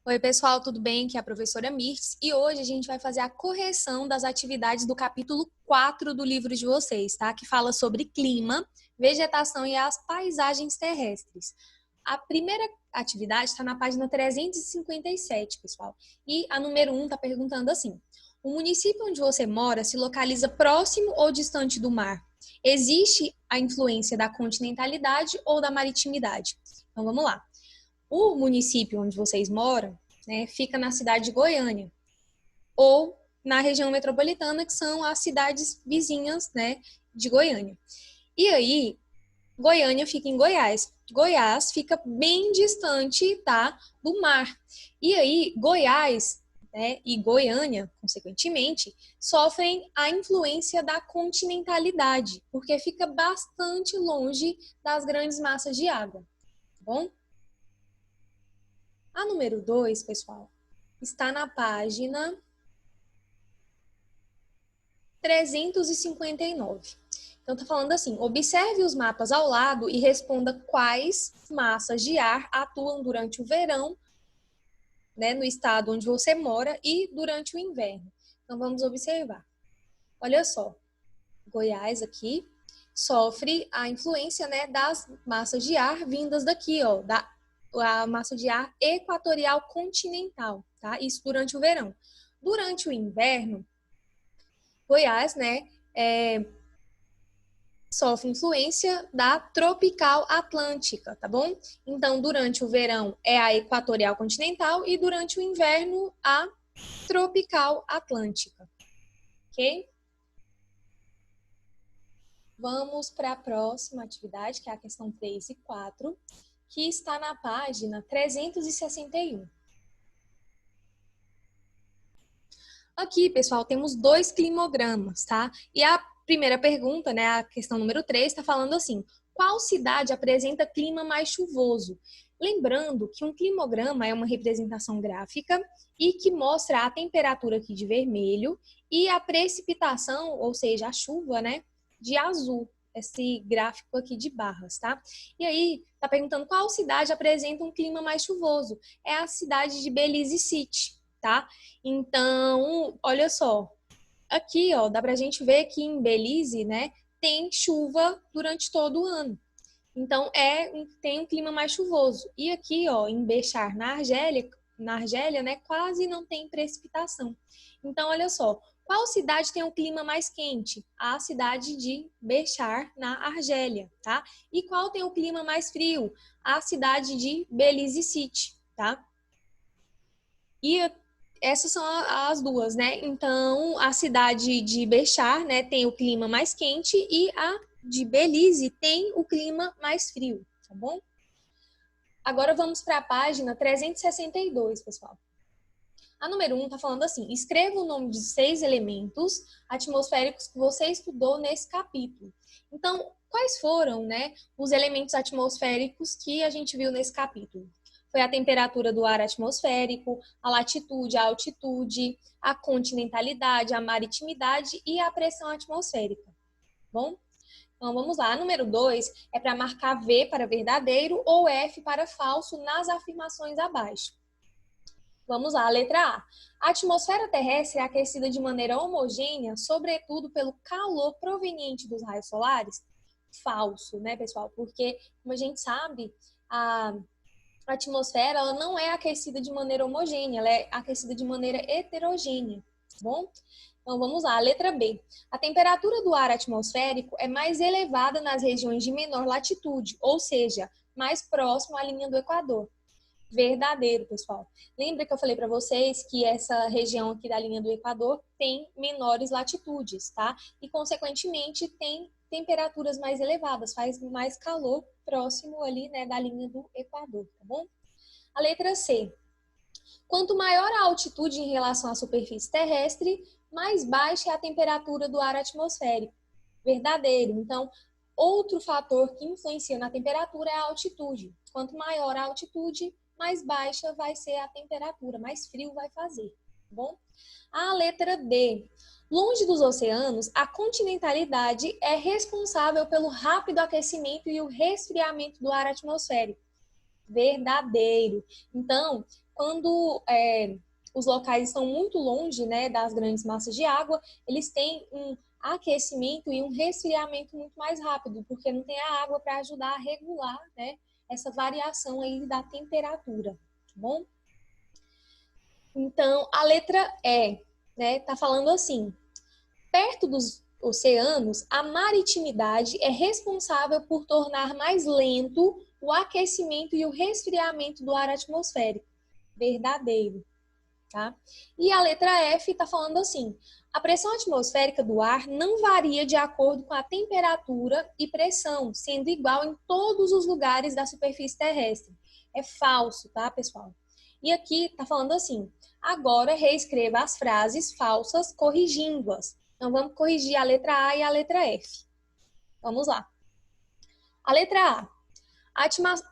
Oi, pessoal, tudo bem? Aqui é a professora Mirtz e hoje a gente vai fazer a correção das atividades do capítulo 4 do livro de vocês, tá? Que fala sobre clima, vegetação e as paisagens terrestres. A primeira atividade está na página 357, pessoal. E a número 1 está perguntando assim: o município onde você mora se localiza próximo ou distante do mar? Existe a influência da continentalidade ou da maritimidade? Então vamos lá. O município onde vocês moram, né, fica na cidade de Goiânia ou na região metropolitana, que são as cidades vizinhas, né, de Goiânia. E aí, Goiânia fica em Goiás. Goiás fica bem distante, tá, do mar. E aí, Goiás, né, e Goiânia, consequentemente, sofrem a influência da continentalidade, porque fica bastante longe das grandes massas de água, tá bom? A número 2, pessoal, está na página 359. Então, está falando assim: observe os mapas ao lado e responda quais massas de ar atuam durante o verão, né, no estado onde você mora e durante o inverno. Então, vamos observar. Olha só, Goiás aqui sofre a influência, né, das massas de ar vindas daqui, ó, a massa de ar equatorial continental, tá? Isso durante o verão. Durante o inverno, Goiás, né, sofre influência da tropical atlântica, tá bom? Então, durante o verão é a equatorial continental e durante o inverno a tropical atlântica, ok? Vamos para a próxima atividade, que é a questão 3 e 4, que está na página 361. Aqui, pessoal, temos 2 climogramas, tá? E a primeira pergunta, né, a questão número 3, está falando assim: qual cidade apresenta clima mais chuvoso? Lembrando que um climograma é uma representação gráfica e que mostra a temperatura aqui de vermelho e a precipitação, ou seja, a chuva, né, de azul. Esse gráfico aqui de barras, tá? E aí, tá perguntando qual cidade apresenta um clima mais chuvoso? É a cidade de Belize City, tá? Então, olha só, aqui, ó, dá pra gente ver que em Belize, né, tem chuva durante todo o ano. Então, tem um clima mais chuvoso. E aqui, ó, em Béchar, na Argélia, né, quase não tem precipitação. Então, olha só, qual cidade tem um clima mais quente? A cidade de Béchar, na Argélia, tá? E qual tem o clima mais frio? A cidade de Belize City, tá? E essas são as duas, né? Então, a cidade de Béchar, né, tem o clima mais quente e a de Belize tem o clima mais frio, tá bom? Agora vamos para a página 362, pessoal. A número 1 está falando assim: escreva o nome de 6 elementos atmosféricos que você estudou nesse capítulo. Então, quais foram, né, os elementos atmosféricos que a gente viu nesse capítulo? Foi a temperatura do ar atmosférico, a latitude, a altitude, a continentalidade, a maritimidade e a pressão atmosférica. Bom? Então, vamos lá. A número 2 é para marcar V para verdadeiro ou F para falso nas afirmações abaixo. Vamos lá, a letra A. A atmosfera terrestre é aquecida de maneira homogênea, sobretudo pelo calor proveniente dos raios solares? Falso, né, pessoal? Porque, como a gente sabe, a atmosfera ela não é aquecida de maneira homogênea, ela é aquecida de maneira heterogênea, tá bom? Então vamos lá, a letra B. A temperatura do ar atmosférico é mais elevada nas regiões de menor latitude, ou seja, mais próximo à linha do Equador. Verdadeiro, pessoal. Lembra que eu falei para vocês que essa região aqui da linha do Equador tem menores latitudes, tá? E, consequentemente, tem temperaturas mais elevadas, faz mais calor próximo ali, né, da linha do Equador, tá bom? A letra C. Quanto maior a altitude em relação à superfície terrestre, mais baixa é a temperatura do ar atmosférico. Verdadeiro. Então, outro fator que influencia na temperatura é a altitude. Quanto maior a altitude, mais baixa vai ser a temperatura, mais frio vai fazer, tá bom? A letra D. Longe dos oceanos, a continentalidade é responsável pelo rápido aquecimento e o resfriamento do ar atmosférico. Verdadeiro. Então, quando os locais estão muito longe, né, das grandes massas de água, eles têm um aquecimento e um resfriamento muito mais rápido, porque não tem a água para ajudar a regular, né, essa variação aí da temperatura, tá bom? Então, a letra E, né, tá falando assim: perto dos oceanos, a maritimidade é responsável por tornar mais lento o aquecimento e o resfriamento do ar atmosférico. Verdadeiro, tá? E a letra F está falando assim: a pressão atmosférica do ar não varia de acordo com a temperatura e pressão, sendo igual em todos os lugares da superfície terrestre. É falso, tá, pessoal? E aqui está falando assim: agora reescreva as frases falsas corrigindo-as. Então vamos corrigir a letra A e a letra F. Vamos lá. A letra A.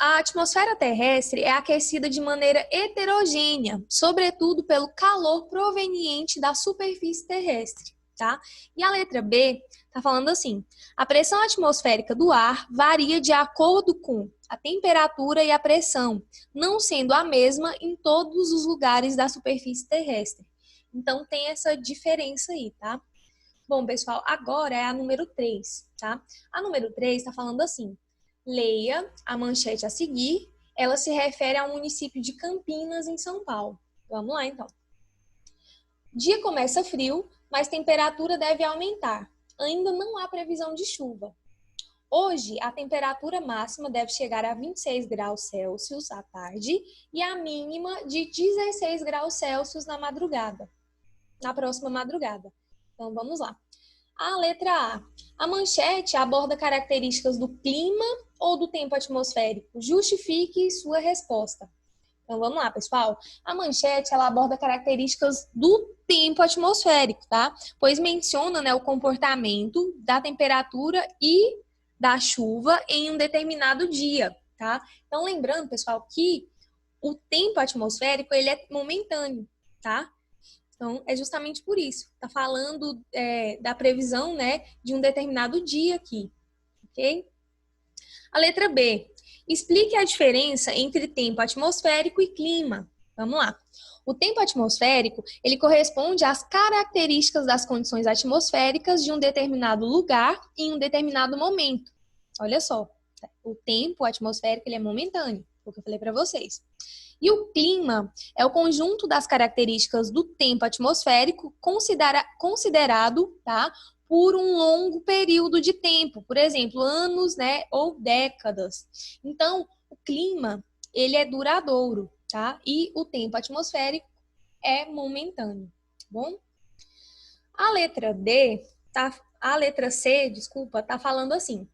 A atmosfera terrestre é aquecida de maneira heterogênea, sobretudo pelo calor proveniente da superfície terrestre, tá? E a letra B está falando assim: a pressão atmosférica do ar varia de acordo com a temperatura e a pressão, não sendo a mesma em todos os lugares da superfície terrestre. Então tem essa diferença aí, tá? Bom, pessoal, agora é a número 3, tá? A número 3 está falando assim: leia a manchete a seguir. Ela se refere ao município de Campinas, em São Paulo. Vamos lá, então. Dia começa frio, mas temperatura deve aumentar. Ainda não há previsão de chuva. Hoje, a temperatura máxima deve chegar a 26 graus Celsius à tarde e a mínima de 16 graus Celsius na madrugada, na próxima madrugada. Então, vamos lá. A letra A. A manchete aborda características do clima ou do tempo atmosférico? Justifique sua resposta. Então, vamos lá, pessoal. A manchete, ela aborda características do tempo atmosférico, tá? Pois menciona, né, o comportamento da temperatura e da chuva em um determinado dia, tá? Então, lembrando, pessoal, que o tempo atmosférico, ele é momentâneo, tá? Então, é justamente por isso. Está falando da previsão, né, de um determinado dia aqui, ok? A letra B. Explique a diferença entre tempo atmosférico e clima. Vamos lá. O tempo atmosférico, ele corresponde às características das condições atmosféricas de um determinado lugar em um determinado momento. Olha só, o tempo atmosférico, ele é momentâneo, o que eu falei para vocês. E o clima é o conjunto das características do tempo atmosférico considerado, tá, por um longo período de tempo, por exemplo, anos, né, ou décadas. Então, o clima, ele é duradouro, tá? E o tempo atmosférico é momentâneo, tá bom? A letra C, desculpa, tá falando assim.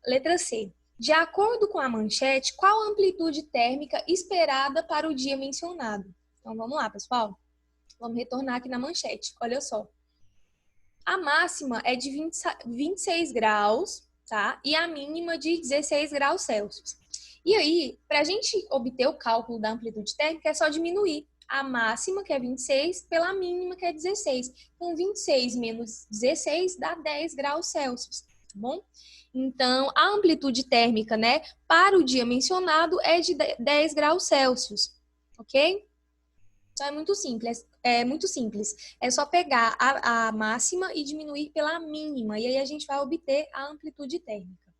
Letra C. De acordo com a manchete, qual a amplitude térmica esperada para o dia mencionado? Então, vamos lá, pessoal. Vamos retornar aqui na manchete. Olha só. A máxima é de 26 graus, tá? E a mínima de 16 graus Celsius. E aí, para a gente obter o cálculo da amplitude térmica, é só diminuir a máxima, que é 26, pela mínima, que é 16. Então, 26 menos 16 dá 10 graus Celsius, tá bom? Então, a amplitude térmica, né, para o dia mencionado é de 10 graus Celsius, ok? Então, é muito simples. É só pegar a máxima e diminuir pela mínima, e aí a gente vai obter a amplitude térmica.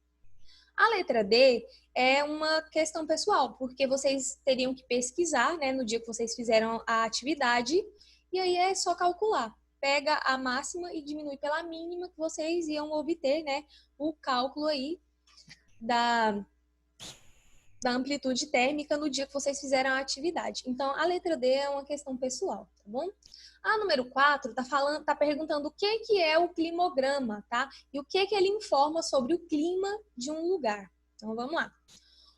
A letra D é uma questão pessoal, porque vocês teriam que pesquisar, né, no dia que vocês fizeram a atividade, e aí é só calcular. Pega a máxima e diminui pela mínima que vocês iam obter, né, o cálculo aí da amplitude térmica no dia que vocês fizeram a atividade. Então, a letra D é uma questão pessoal, tá bom? A número 4 tá perguntando o que é o climograma, tá? E o que ele informa sobre o clima de um lugar. Então, vamos lá.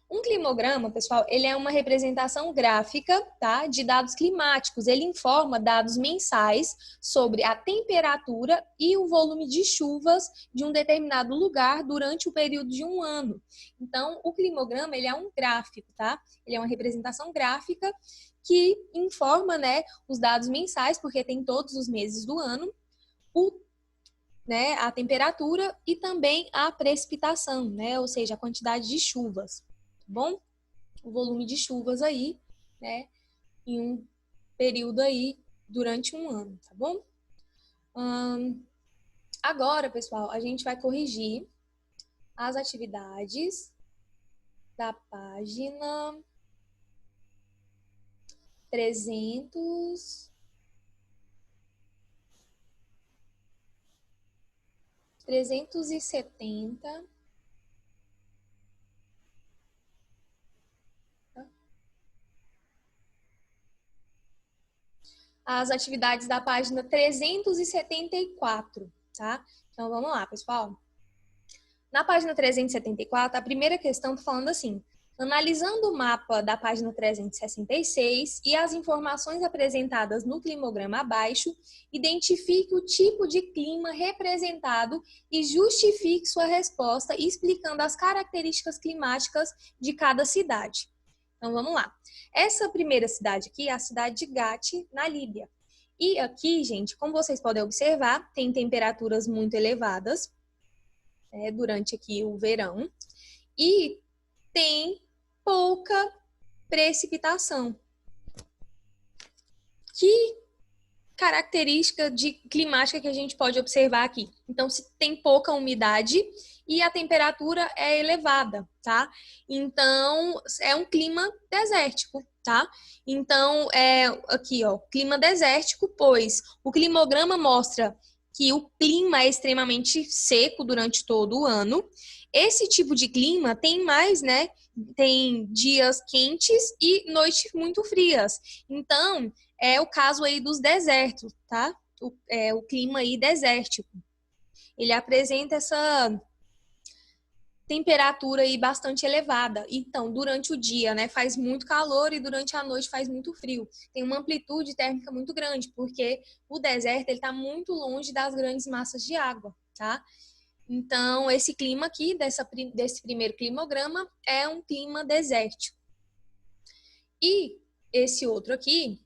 Um climograma, pessoal, ele é uma representação gráfica, tá, de dados climáticos. Ele informa dados mensais sobre a temperatura e o volume de chuvas de um determinado lugar durante o período de um ano. Então, o climograma, ele é um gráfico, tá? Ele é uma representação gráfica que informa, né, os dados mensais, porque tem todos os meses do ano, né, a temperatura e também a precipitação, né, ou seja, a quantidade de chuvas. Bom, o volume de chuvas aí, né, em um período aí durante um ano, tá bom? Agora, pessoal, a gente vai corrigir as atividades da página 370. As atividades da página 374, tá? Então, vamos lá, pessoal. Na página 374, a primeira questão está falando assim: analisando o mapa da página 366 e as informações apresentadas no climograma abaixo, identifique o tipo de clima representado e justifique sua resposta explicando as características climáticas de cada cidade. Então, vamos lá. Essa primeira cidade aqui é a cidade de Gati, na Líbia. E aqui, gente, como vocês podem observar, tem temperaturas muito elevadas, durante aqui o verão, e tem pouca precipitação. Que característica climática que a gente pode observar aqui? Então, se tem pouca umidade e a temperatura é elevada, tá? Então, é um clima desértico, tá? Então, aqui, ó, clima desértico, pois o climograma mostra que o clima é extremamente seco durante todo o ano. Esse tipo de clima tem mais, né? Tem dias quentes e noites muito frias. Então, é o caso aí dos desertos, tá? O clima aí desértico. Ele apresenta essa temperatura aí bastante elevada. Então, durante o dia, né, faz muito calor e durante a noite faz muito frio. Tem uma amplitude térmica muito grande, porque o deserto ele está muito longe das grandes massas de água, tá? Então, esse clima aqui, desse primeiro climograma, é um clima desértico. E esse outro aqui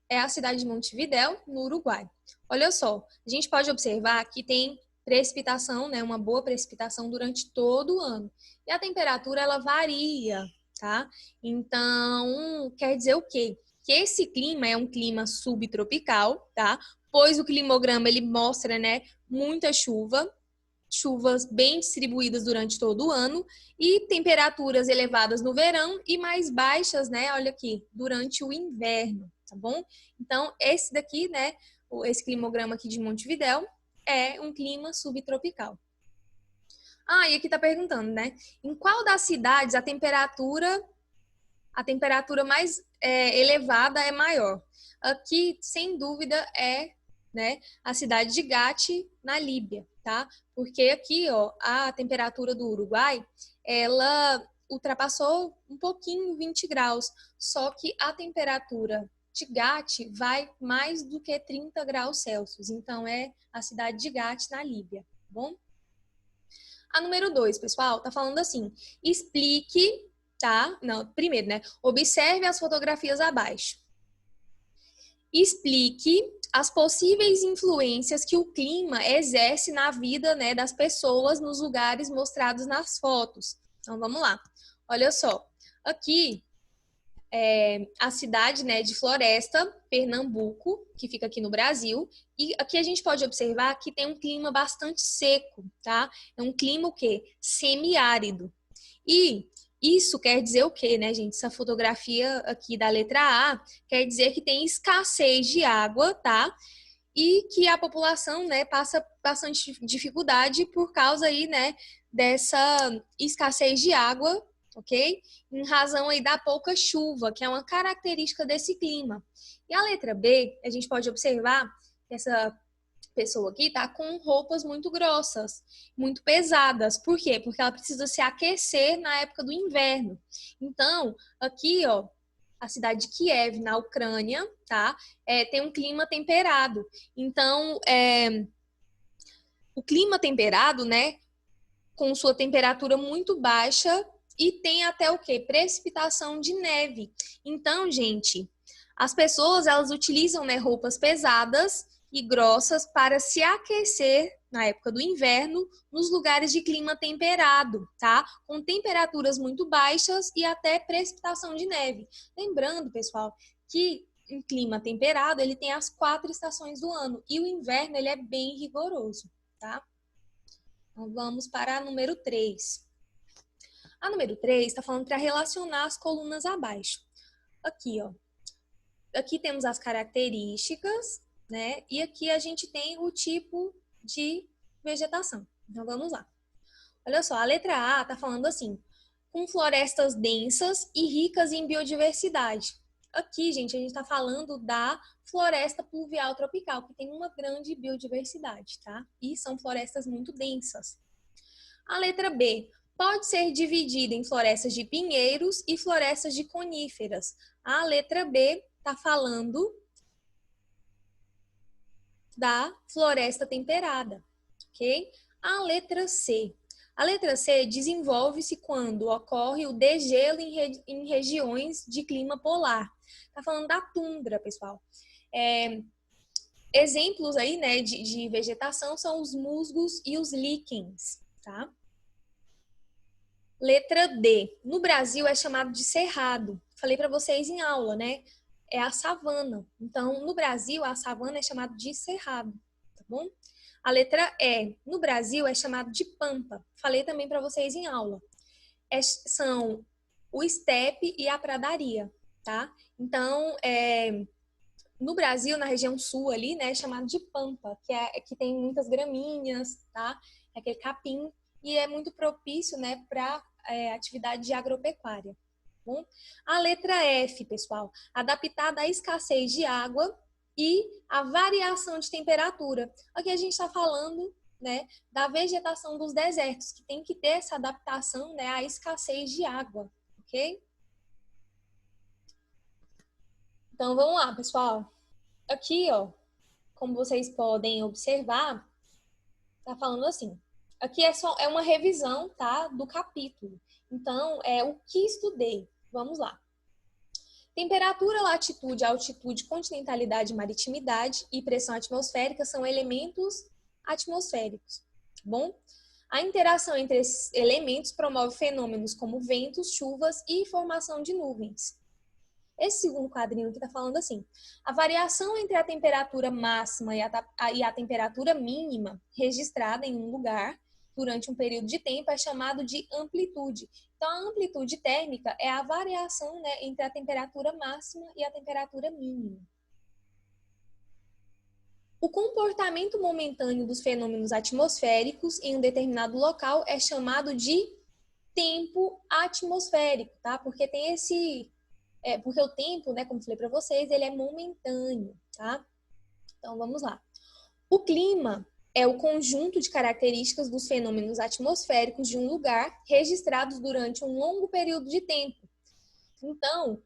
é a cidade de Montevidéu, no Uruguai. Olha só, a gente pode observar que tem precipitação, né, uma boa precipitação durante todo o ano. E a temperatura, ela varia, tá? Então, quer dizer o quê? Que esse clima é um clima subtropical, tá? Pois o climograma, ele mostra, né, muita chuva, chuvas bem distribuídas durante todo o ano e temperaturas elevadas no verão e mais baixas, né? Olha aqui, durante o inverno, tá bom? Então, esse daqui, né? Esse climograma aqui de Montevidéu é um clima subtropical. E aqui tá perguntando, né? Em qual das cidades a temperatura mais elevada é maior? Aqui, sem dúvida, é, né, a cidade de Gati, na Líbia, tá? Porque aqui, ó, a temperatura do Uruguai, ela ultrapassou um pouquinho 20 graus, só que a temperatura de Gati vai mais do que 30 graus Celsius. Então, é a cidade de Gati, na Líbia, tá bom? A número 2, pessoal, tá falando assim: explique, tá? Não, primeiro, né? Observe as fotografias abaixo. Explique as possíveis influências que o clima exerce na vida, né, das pessoas nos lugares mostrados nas fotos. Então, vamos lá. Olha só. Aqui a cidade, né, de Floresta, Pernambuco, que fica aqui no Brasil. E aqui a gente pode observar que tem um clima bastante seco, tá? É um clima o quê? Semiárido. E isso quer dizer o quê, né, gente? Essa fotografia aqui da letra A quer dizer que tem escassez de água, tá? E que a população, né, passa bastante dificuldade por causa aí, né, dessa escassez de água, ok? Em razão aí da pouca chuva, que é uma característica desse clima. E a letra B, a gente pode observar que essa pessoa aqui tá com roupas muito grossas, muito pesadas. Por quê? Porque ela precisa se aquecer na época do inverno. Então, aqui, ó, a cidade de Kiev, na Ucrânia, tá? Tem um clima temperado. Então, o clima temperado, né, com sua temperatura muito baixa e tem até o quê? Precipitação de neve. Então, gente, as pessoas, elas utilizam, né, roupas pesadas e grossas para se aquecer na época do inverno nos lugares de clima temperado, tá? Com temperaturas muito baixas e até precipitação de neve. Lembrando, pessoal, que em clima temperado, ele tem as 4 estações do ano e o inverno ele é bem rigoroso, tá? Então vamos para a número 3. A número 3 está falando para relacionar as colunas abaixo. Aqui, ó. Aqui temos as características, né? E aqui a gente tem o tipo de vegetação. Então vamos lá. Olha só, a letra A está falando assim, com florestas densas e ricas em biodiversidade. Aqui, gente, a gente está falando da floresta pluvial tropical, que tem uma grande biodiversidade, tá? E são florestas muito densas. A letra B pode ser dividida em florestas de pinheiros e florestas de coníferas. A letra B está falando da floresta temperada, ok? A letra C. A letra C desenvolve-se quando ocorre o degelo em regiões de clima polar. Tá falando da tundra, pessoal. Exemplos aí, né, de vegetação são os musgos e os líquens, tá? Letra D. No Brasil é chamado de cerrado. Falei para vocês em aula, né? É a savana. Então, no Brasil, a savana é chamada de cerrado, tá bom? A letra E. No Brasil é chamado de pampa. Falei também para vocês em aula. São o estepe e a pradaria, tá? Então, no Brasil, na região sul ali, né, é chamado de pampa, que tem muitas gramíneas, tá? É aquele capim e é muito propício, né, para atividade de agropecuária. Bom? A letra F, pessoal, adaptada à escassez de água e à variação de temperatura. Aqui a gente está falando, né, da vegetação dos desertos, que tem que ter essa adaptação, né, à escassez de água, ok? Então vamos lá, pessoal. Aqui, ó, como vocês podem observar, tá falando assim. Aqui é uma revisão, tá, do capítulo. Então, é o que estudei. Vamos lá. Temperatura, latitude, altitude, continentalidade, maritimidade e pressão atmosférica são elementos atmosféricos, tá bom? A interação entre esses elementos promove fenômenos como ventos, chuvas e formação de nuvens. Esse segundo quadrinho aqui está falando assim, a variação entre a temperatura máxima e a temperatura mínima registrada em um lugar durante um período de tempo é chamado de amplitude. Então, a amplitude térmica é a variação, né, entre a temperatura máxima e a temperatura mínima. O comportamento momentâneo dos fenômenos atmosféricos em um determinado local é chamado de tempo atmosférico, tá? Porque tem porque o tempo, né, como falei para vocês, ele é momentâneo, tá? Então, vamos lá. O clima é o conjunto de características dos fenômenos atmosféricos de um lugar registrados durante um longo período de tempo. Então,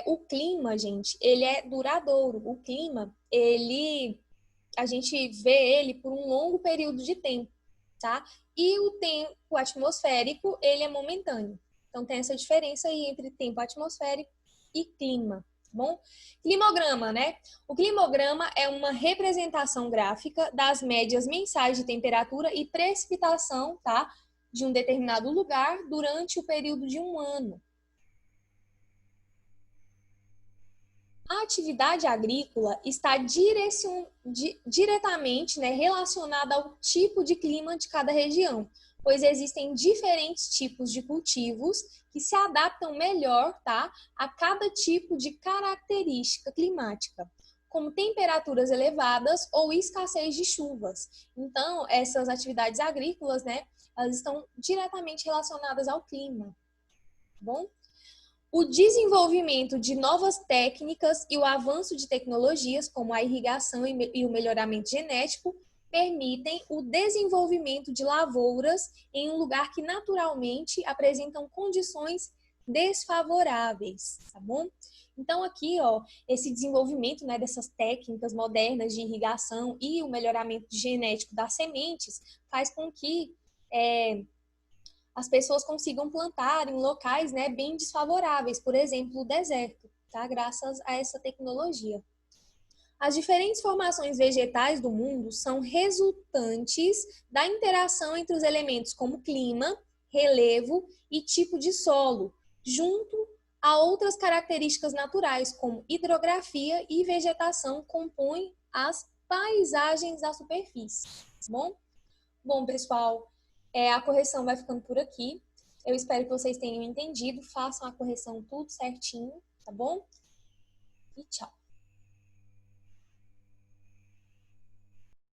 o clima, gente, ele é duradouro. O clima, a gente vê ele por um longo período de tempo, tá? E o tempo atmosférico, ele é momentâneo. Então, tem essa diferença aí entre tempo atmosférico e clima. Bom, climograma, né? O climograma é uma representação gráfica das médias mensais de temperatura e precipitação, tá? De um determinado lugar durante o período de um ano. A atividade agrícola está diretamente, né, relacionada ao tipo de clima de cada região, pois existem diferentes tipos de cultivos que se adaptam melhor, tá, a cada tipo de característica climática, como temperaturas elevadas ou escassez de chuvas. Então, essas atividades agrícolas, né, elas estão diretamente relacionadas ao clima, tá bom? O desenvolvimento de novas técnicas e o avanço de tecnologias, como a irrigação e o melhoramento genético, permitem o desenvolvimento de lavouras em um lugar que naturalmente apresentam condições desfavoráveis, tá bom? Então aqui, ó, esse desenvolvimento, né, dessas técnicas modernas de irrigação e o melhoramento genético das sementes faz com que as pessoas consigam plantar em locais, né, bem desfavoráveis, por exemplo, o deserto, tá? Graças a essa tecnologia. As diferentes formações vegetais do mundo são resultantes da interação entre os elementos como clima, relevo e tipo de solo, junto Há outras características naturais, como hidrografia e vegetação, compõem as paisagens da superfície, tá bom? Bom, pessoal, a correção vai ficando por aqui. Eu espero que vocês tenham entendido. Façam a correção tudo certinho, tá bom? E tchau!